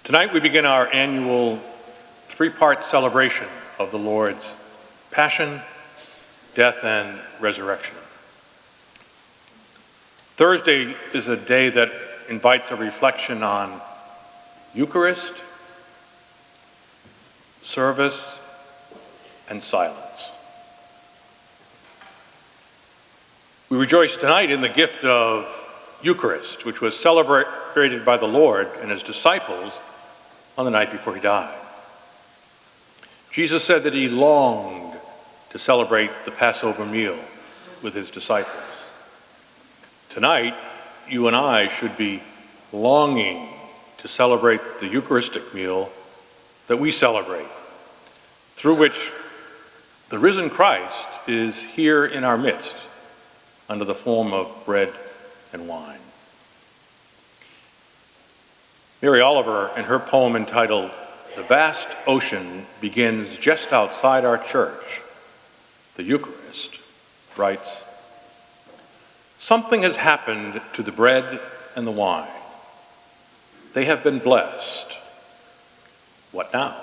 Tonight we begin our annual three-part celebration of the Lord's Passion, Death, and Resurrection. Thursday is a day that invites a reflection on Eucharist, service, and silence. We rejoice tonight in the gift of Eucharist, which was celebrated by the Lord and his disciples on the night before he died. Jesus said that he longed to celebrate the Passover meal with his disciples. Tonight, you and I should be longing to celebrate the Eucharistic meal that we celebrate, through which the risen Christ is here in our midst under the form of bread and wine. Mary Oliver, in her poem entitled "The Vast Ocean," begins just outside our church, the Eucharist, writes, "Something has happened to the bread and the wine. They have been blessed. What now?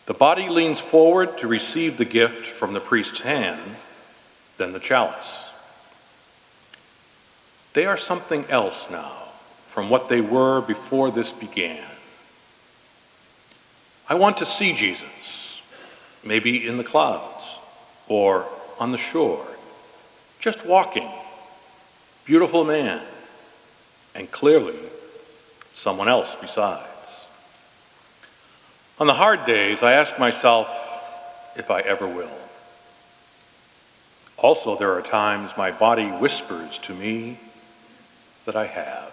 The body leans forward to receive the gift from the priest's hand, then the chalice. They are something else now from what they were before this began. I want to see Jesus, maybe in the clouds or on the shore, just walking, beautiful man, and clearly someone else besides. On the hard days, I ask myself if I ever will. Also, there are times my body whispers to me that I have.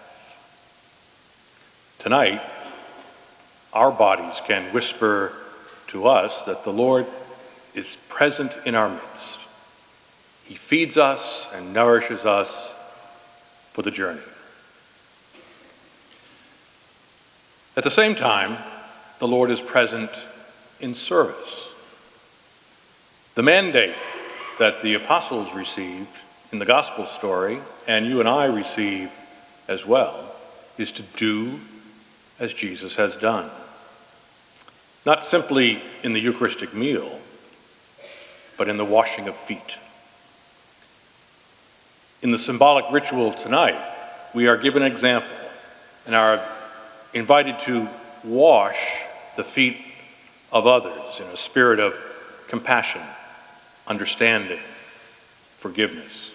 Tonight, our bodies can whisper to us that the Lord is present in our midst. He feeds us and nourishes us for the journey. At the same time, the Lord is present in service. The mandate that the apostles received in the gospel story, and you and I receive as well, is to do as Jesus has done. Not simply in the Eucharistic meal, but in the washing of feet. In the symbolic ritual tonight, we are given an example and are invited to wash the feet of others in a spirit of compassion, understanding, forgiveness.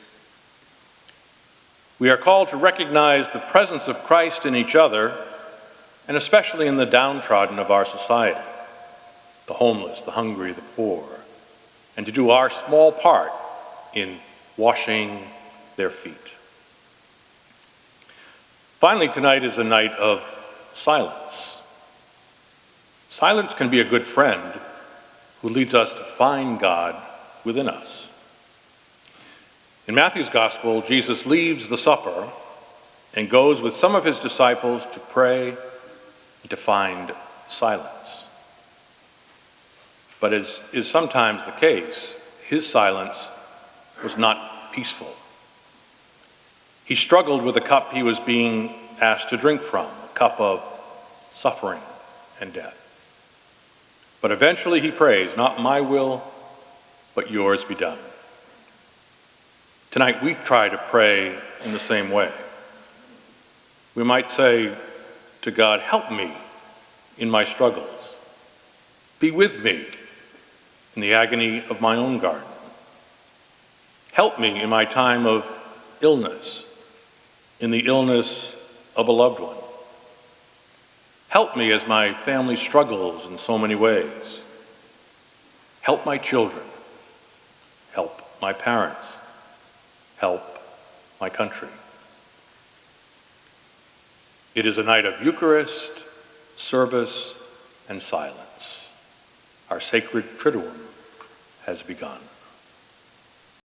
We are called to recognize the presence of Christ in each other, and especially in the downtrodden of our society, the homeless, the hungry, the poor, and to do our small part in washing their feet. Finally, tonight is a night of silence. Silence can be a good friend who leads us to find God within us. In Matthew's Gospel, Jesus leaves the supper and goes with some of his disciples to pray and to find silence. But as is sometimes the case, his silence was not peaceful. He struggled with the cup he was being asked to drink from, a cup of suffering and death. But eventually he prays, "Not my will, but yours be done." Tonight we try to pray in the same way. We might say to God, "Help me in my struggles. Be with me in the agony of my own garden. Help me in my time of illness, in the illness of a loved one. Help me as my family struggles in so many ways. Help my children. Help my parents. Help my country." It is a night of Eucharist, service, and silence. Our sacred Triduum has begun.